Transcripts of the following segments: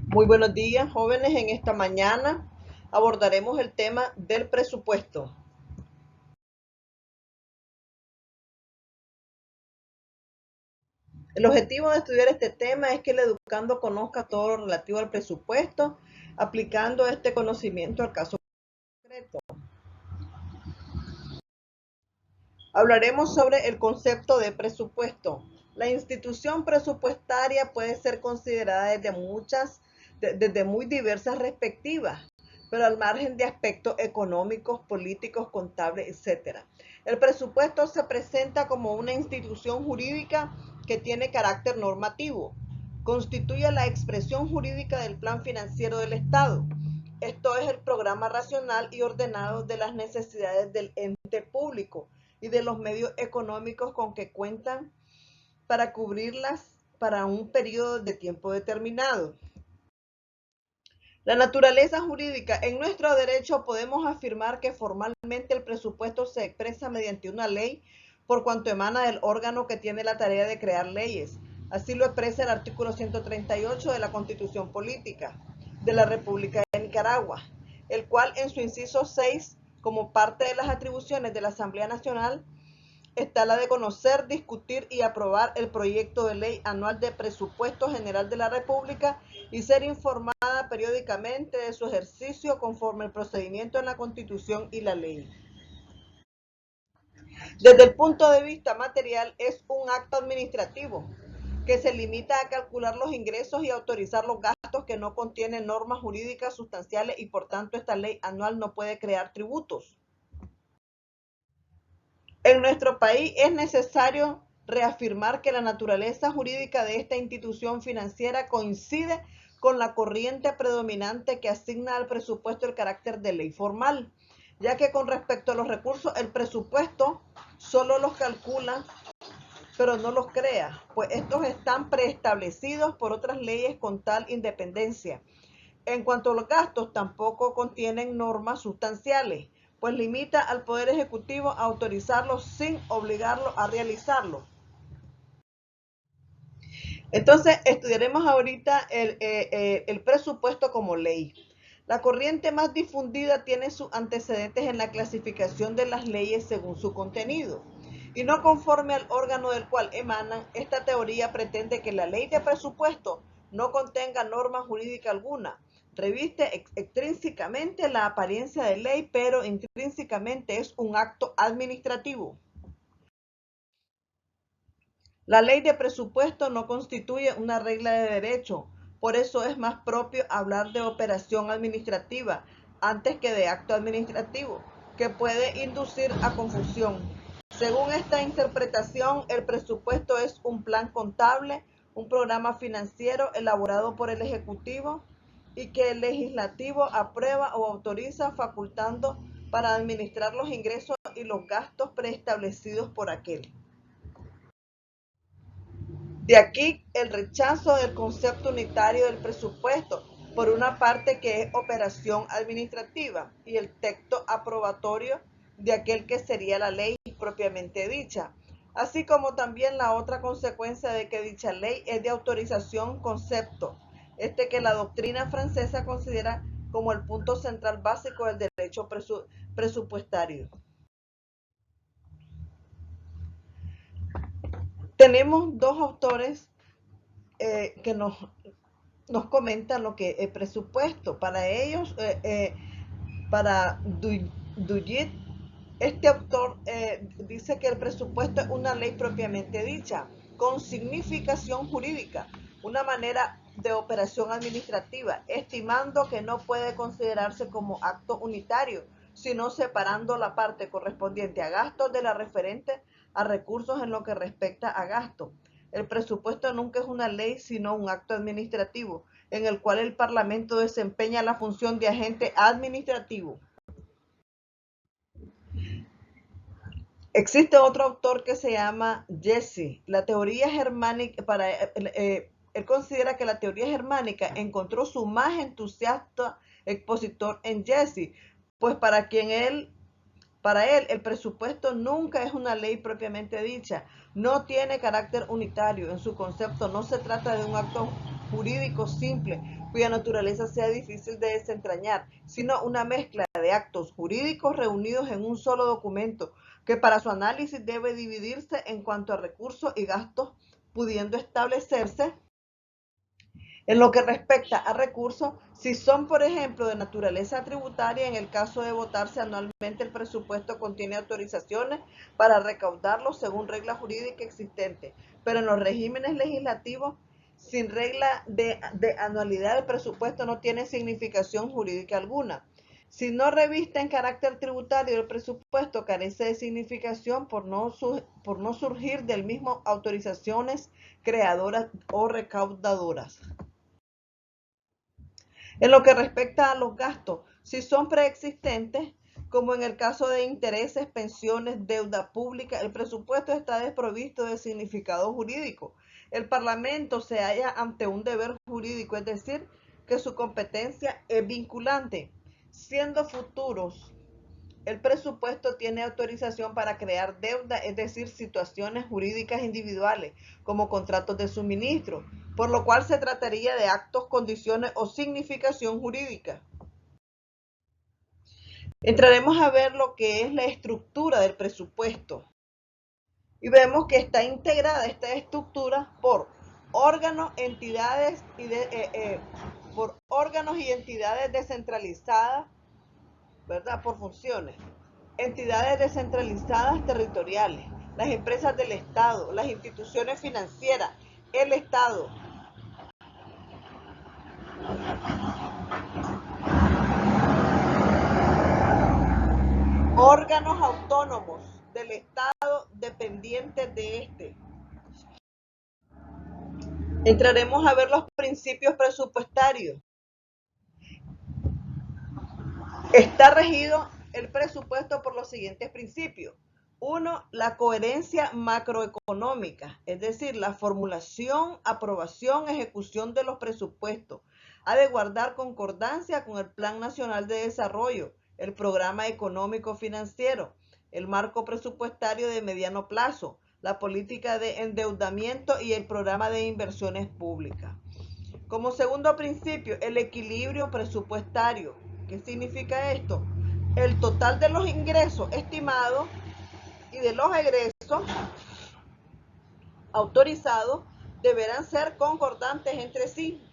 Muy buenos días, jóvenes. En esta mañana abordaremos el tema del presupuesto. El objetivo de estudiar este tema es que el educando conozca todo lo relativo al presupuesto, aplicando este conocimiento al caso concreto. Hablaremos sobre el concepto de presupuesto. La institución presupuestaria puede ser considerada desde muy diversas perspectivas, pero al margen de aspectos económicos, políticos, contables, etc. El presupuesto se presenta como una institución jurídica que tiene carácter normativo. Constituye la expresión jurídica del plan financiero del Estado. Esto es el programa racional y ordenado de las necesidades del ente público y de los medios económicos con que cuentan para cubrirlas para un periodo de tiempo determinado. La naturaleza jurídica. En nuestro derecho podemos afirmar que formalmente el presupuesto se expresa mediante una ley por cuanto emana del órgano que tiene la tarea de crear leyes. Así lo expresa el artículo 138 de la Constitución Política de la República de Nicaragua, el cual en su inciso 6, como parte de las atribuciones de la Asamblea Nacional, está la de conocer, discutir y aprobar el proyecto de ley anual de presupuesto general de la República y ser informada periódicamente de su ejercicio conforme el procedimiento en la Constitución y la ley. Desde el punto de vista material, es un acto administrativo que se limita a calcular los ingresos y autorizar los gastos, que no contienen normas jurídicas sustanciales, y por tanto esta ley anual no puede crear tributos. En nuestro país es necesario reafirmar que la naturaleza jurídica de esta institución financiera coincide con la corriente predominante que asigna al presupuesto el carácter de ley formal, ya que con respecto a los recursos, el presupuesto solo los calcula, pero no los crea, pues estos están preestablecidos por otras leyes con tal independencia. En cuanto a los gastos, tampoco contienen normas sustanciales, pues limita al Poder Ejecutivo a autorizarlos sin obligarlo a realizarlo. Entonces, estudiaremos ahorita el presupuesto como ley. La corriente más difundida tiene sus antecedentes en la clasificación de las leyes según su contenido. Y no conforme al órgano del cual emanan, esta teoría pretende que la ley de presupuesto no contenga norma jurídica alguna. Reviste extrínsecamente la apariencia de ley, pero intrínsecamente es un acto administrativo. La ley de presupuesto no constituye una regla de derecho, por eso es más propio hablar de operación administrativa antes que de acto administrativo, que puede inducir a confusión. Según esta interpretación, el presupuesto es un plan contable, un programa financiero elaborado por el Ejecutivo y que el Legislativo aprueba o autoriza, facultando para administrar los ingresos y los gastos preestablecidos por aquel. De aquí el rechazo del concepto unitario del presupuesto, por una parte, que es operación administrativa, y el texto aprobatorio de aquel que sería la ley propiamente dicha, así como también la otra consecuencia de que dicha ley es de autorización, concepto que la doctrina francesa considera como el punto central básico del derecho presupuestario. Tenemos dos autores que nos comentan lo que es presupuesto. Para ellos, para Duyit, este autor dice que el presupuesto es una ley propiamente dicha, con significación jurídica, una manera de operación administrativa, estimando que no puede considerarse como acto unitario, sino separando la parte correspondiente a gastos de la referente a recursos en lo que respecta a gastos. El presupuesto nunca es una ley, sino un acto administrativo, en el cual el Parlamento desempeña la función de agente administrativo. Existe otro autor que se llama Jesse. La teoría germánica, él considera que la teoría germánica encontró su más entusiasta expositor en Jesse, pues para él el presupuesto nunca es una ley propiamente dicha, no tiene carácter unitario. En su concepto no se trata de un acto jurídico simple, cuya naturaleza sea difícil de desentrañar, sino una mezcla de actos jurídicos reunidos en un solo documento, que para su análisis debe dividirse en cuanto a recursos y gastos, pudiendo establecerse en lo que respecta a recursos, si son, por ejemplo, de naturaleza tributaria, en el caso de votarse anualmente, el presupuesto contiene autorizaciones para recaudarlos según regla jurídica existente, pero en los regímenes legislativos, sin regla de anualidad, el presupuesto no tiene significación jurídica alguna. Si no reviste en carácter tributario, el presupuesto carece de significación por no surgir del mismo autorizaciones creadoras o recaudadoras. En lo que respecta a los gastos, si son preexistentes, como en el caso de intereses, pensiones, deuda pública, el presupuesto está desprovisto de significado jurídico. El Parlamento se halla ante un deber jurídico, es decir, que su competencia es vinculante. Siendo futuros, el presupuesto tiene autorización para crear deuda, es decir, situaciones jurídicas individuales, como contratos de suministro, por lo cual se trataría de actos, condiciones o significación jurídica. Entraremos a ver lo que es la estructura del presupuesto y vemos que está integrada esta estructura por órganos, entidades y entidades descentralizadas, ¿verdad? Por funciones. Entidades descentralizadas territoriales, las empresas del Estado, las instituciones financieras, el Estado. Órganos autónomos del Estado dependientes de este. Entraremos a ver los principios presupuestarios. Está regido el presupuesto por los siguientes principios. 1. La coherencia macroeconómica, es decir, la formulación, aprobación, ejecución de los presupuestos. Ha de guardar concordancia con el Plan Nacional de Desarrollo, el Programa Económico Financiero, el marco presupuestario de mediano plazo, la política de endeudamiento y el programa de inversiones públicas. Como segundo principio, el equilibrio presupuestario. ¿Qué significa esto? El total de los ingresos estimados y de los egresos autorizados deberán ser concordantes entre sí.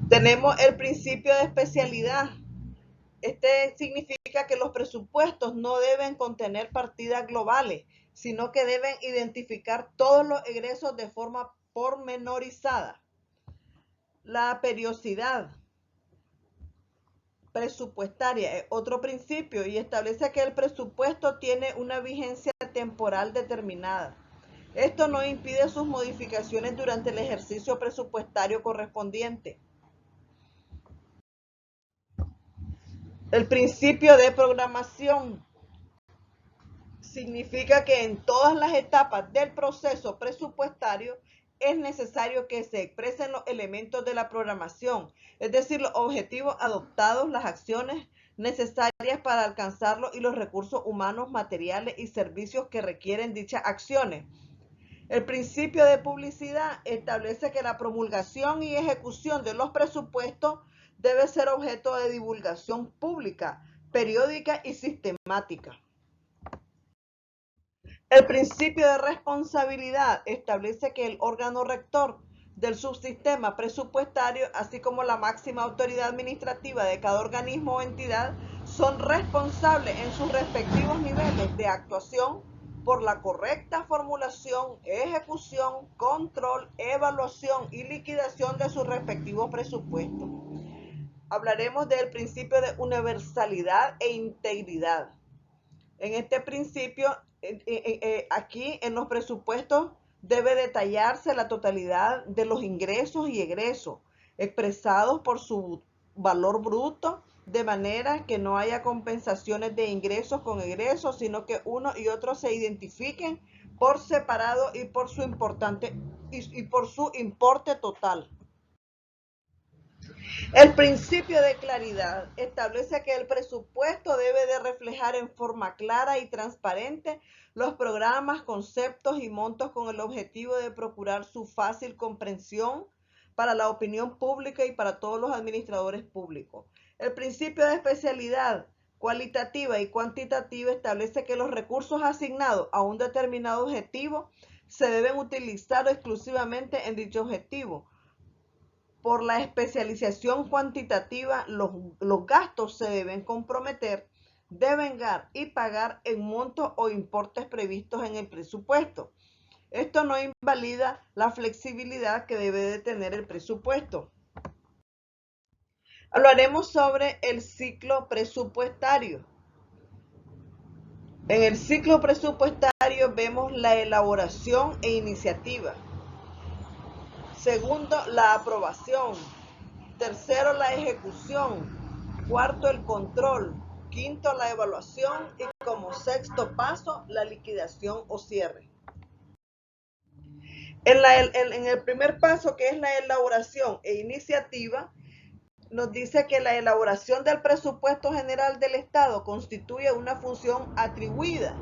Tenemos el principio de especialidad. Este significa que los presupuestos no deben contener partidas globales, sino que deben identificar todos los egresos de forma pormenorizada. La periodicidad presupuestaria es otro principio y establece que el presupuesto tiene una vigencia temporal determinada. Esto no impide sus modificaciones durante el ejercicio presupuestario correspondiente. El principio de programación significa que en todas las etapas del proceso presupuestario es necesario que se expresen los elementos de la programación, es decir, los objetivos adoptados, las acciones necesarias para alcanzarlos y los recursos humanos, materiales y servicios que requieren dichas acciones. El principio de publicidad establece que la promulgación y ejecución de los presupuestos debe ser objeto de divulgación pública, periódica y sistemática. El principio de responsabilidad establece que el órgano rector del subsistema presupuestario, así como la máxima autoridad administrativa de cada organismo o entidad, son responsables en sus respectivos niveles de actuación por la correcta formulación, ejecución, control, evaluación y liquidación de sus respectivos presupuestos. Hablaremos del principio de universalidad e integridad. En este principio, aquí en los presupuestos debe detallarse la totalidad de los ingresos y egresos expresados por su valor bruto, de manera que no haya compensaciones de ingresos con egresos, sino que uno y otro se identifiquen por separado y por su importe total. El principio de claridad establece que el presupuesto debe de reflejar en forma clara y transparente los programas, conceptos y montos con el objetivo de procurar su fácil comprensión para la opinión pública y para todos los administradores públicos. El principio de especialidad cualitativa y cuantitativa establece que los recursos asignados a un determinado objetivo se deben utilizar exclusivamente en dicho objetivo. Por la especialización cuantitativa, los gastos se deben comprometer, devengar y pagar en montos o importes previstos en el presupuesto. Esto no invalida la flexibilidad que debe de tener el presupuesto. Hablaremos sobre el ciclo presupuestario. En el ciclo presupuestario vemos la elaboración e iniciativa. Segundo, la aprobación. Tercero, la ejecución. Cuarto, el control. Quinto, la evaluación. Y como sexto paso, la liquidación o cierre. En el primer paso, que es la elaboración e iniciativa, nos dice que la elaboración del presupuesto general del Estado constituye una función atribuida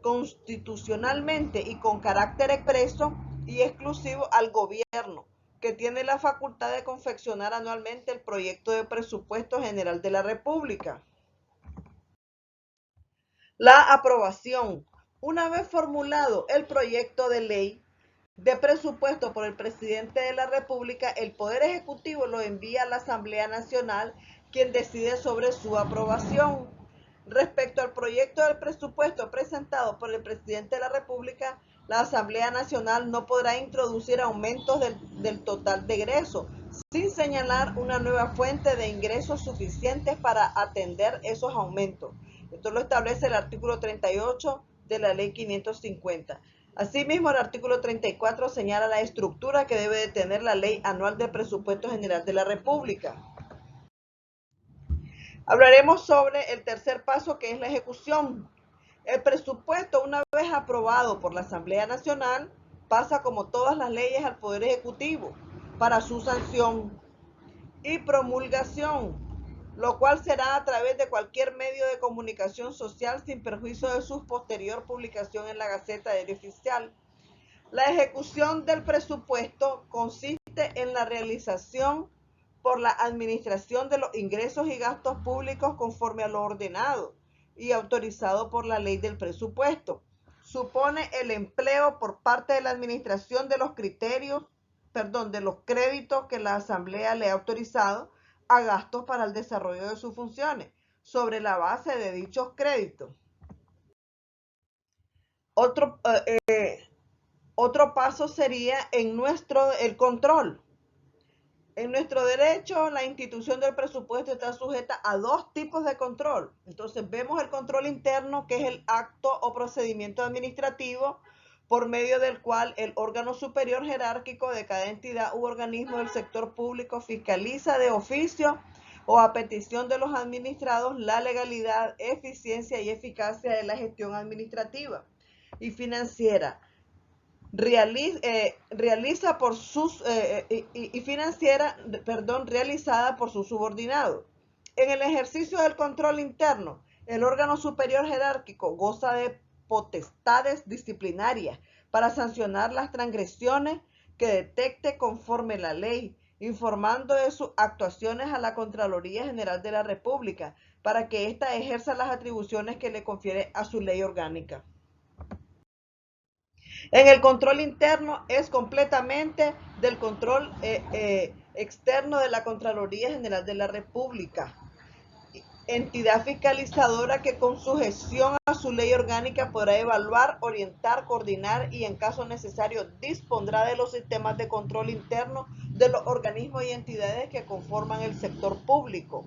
constitucionalmente y con carácter expreso y exclusivo al gobierno, que tiene la facultad de confeccionar anualmente el proyecto de presupuesto general de la República. La aprobación. Una vez formulado el proyecto de ley de presupuesto por el presidente de la República, el Poder Ejecutivo lo envía a la Asamblea Nacional, quien decide sobre su aprobación. Respecto al proyecto del presupuesto presentado por el presidente de la República, la Asamblea Nacional no podrá introducir aumentos del total de egresos, sin señalar una nueva fuente de ingresos suficientes para atender esos aumentos. Esto lo establece el artículo 38 de la Ley 550. Asimismo, el artículo 34 señala la estructura que debe de tener la Ley Anual de Presupuesto General de la República. Hablaremos sobre el tercer paso, que es la ejecución. El presupuesto, una vez aprobado por la Asamblea Nacional, pasa como todas las leyes al Poder Ejecutivo para su sanción y promulgación, lo cual será a través de cualquier medio de comunicación social sin perjuicio de su posterior publicación en la Gaceta Diario Oficial. La ejecución del presupuesto consiste en la realización por la administración de los ingresos y gastos públicos conforme a lo ordenado y autorizado por la ley del presupuesto. Supone el empleo por parte de la administración de los de los créditos que la Asamblea le ha autorizado a gastos para el desarrollo de sus funciones sobre la base de dichos créditos. Otro paso sería el control. En nuestro derecho, la institución del presupuesto está sujeta a dos tipos de control. Entonces, vemos el control interno, que es el acto o procedimiento administrativo por medio del cual el órgano superior jerárquico de cada entidad u organismo del sector público fiscaliza de oficio o a petición de los administrados la legalidad, eficiencia y eficacia de la gestión administrativa y financiera realizada por sus subordinados. En el ejercicio del control interno, el órgano superior jerárquico goza de potestades disciplinarias para sancionar las transgresiones que detecte conforme la ley, informando de sus actuaciones a la Contraloría General de la República para que ésta ejerza las atribuciones que le confiere a su ley orgánica. En el control interno es completamente del control externo de la Contraloría General de la República, entidad fiscalizadora que con sujeción a su ley orgánica podrá evaluar, orientar, coordinar y en caso necesario dispondrá de los sistemas de control interno de los organismos y entidades que conforman el sector público.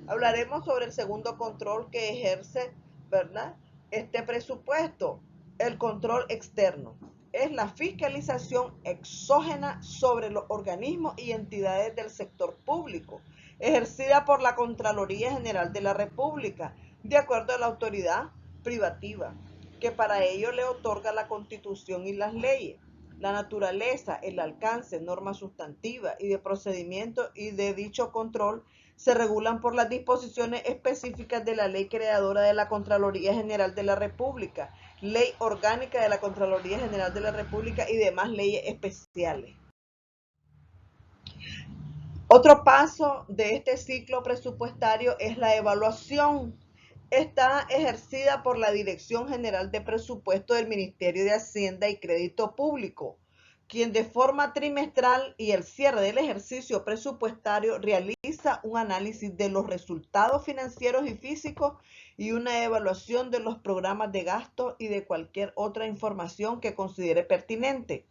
Hablaremos sobre el segundo control que ejerce, ¿verdad?, este presupuesto. El control externo es la fiscalización exógena sobre los organismos y entidades del sector público, ejercida por la Contraloría General de la República, de acuerdo a la autoridad privativa, que para ello le otorga la Constitución y las leyes. La naturaleza, el alcance, norma sustantiva y de procedimiento y de dicho control se regulan por las disposiciones específicas de la ley creadora de la Contraloría General de la República, ley orgánica de la Contraloría General de la República y demás leyes especiales. Otro paso de este ciclo presupuestario es la evaluación. Está ejercida por la Dirección General de Presupuesto del Ministerio de Hacienda y Crédito Público, quien de forma trimestral y el cierre del ejercicio presupuestario realiza un análisis de los resultados financieros y físicos y una evaluación de los programas de gasto y de cualquier otra información que considere pertinente.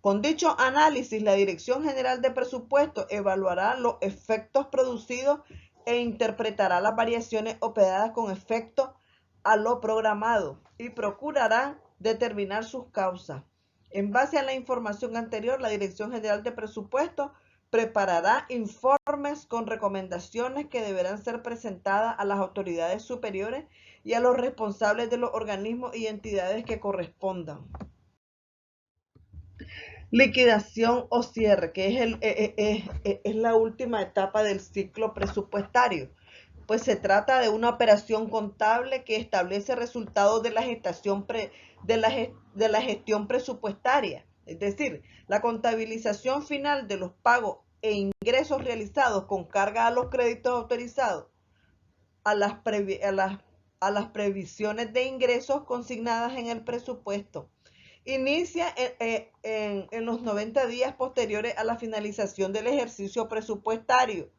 Con dicho análisis, la Dirección General de Presupuesto evaluará los efectos producidos e interpretará las variaciones operadas con efecto a lo programado y procurará determinar sus causas. En base a la información anterior, la Dirección General de Presupuesto preparará informes con recomendaciones que deberán ser presentadas a las autoridades superiores y a los responsables de los organismos y entidades que correspondan. Liquidación o cierre, que es la última etapa del ciclo presupuestario. Pues se trata de una operación contable que establece resultados de la gestión presupuestaria, es decir, la contabilización final de los pagos e ingresos realizados con carga a los créditos autorizados, a las previsiones de ingresos consignadas en el presupuesto. Inicia en los 90 días posteriores a la finalización del ejercicio presupuestario.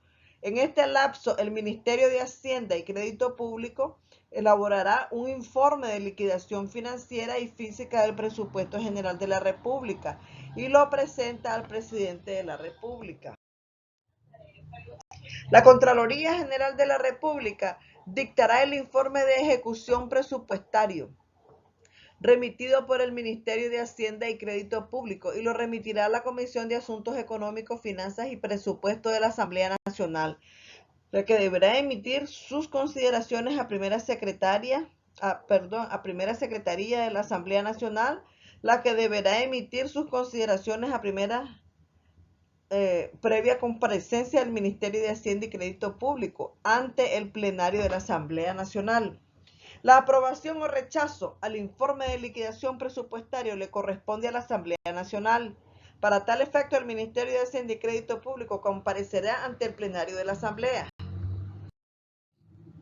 En este lapso, el Ministerio de Hacienda y Crédito Público elaborará un informe de liquidación financiera y física del presupuesto general de la República y lo presenta al presidente de la República. La Contraloría General de la República dictará el informe de ejecución presupuestario remitido por el Ministerio de Hacienda y Crédito Público y lo remitirá a la Comisión de Asuntos Económicos, Finanzas y Presupuesto de la Asamblea Nacional, la que deberá emitir sus consideraciones a Primera Secretaría de la Asamblea Nacional, la que deberá emitir sus consideraciones a previa comparecencia del Ministerio de Hacienda y Crédito Público ante el plenario de la Asamblea Nacional. La aprobación o rechazo al informe de liquidación presupuestario le corresponde a la Asamblea Nacional. Para tal efecto, el Ministerio de Hacienda y Crédito Público comparecerá ante el plenario de la Asamblea.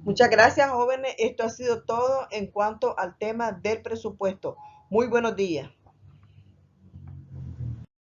Muchas gracias, jóvenes. Esto ha sido todo en cuanto al tema del presupuesto. Muy buenos días.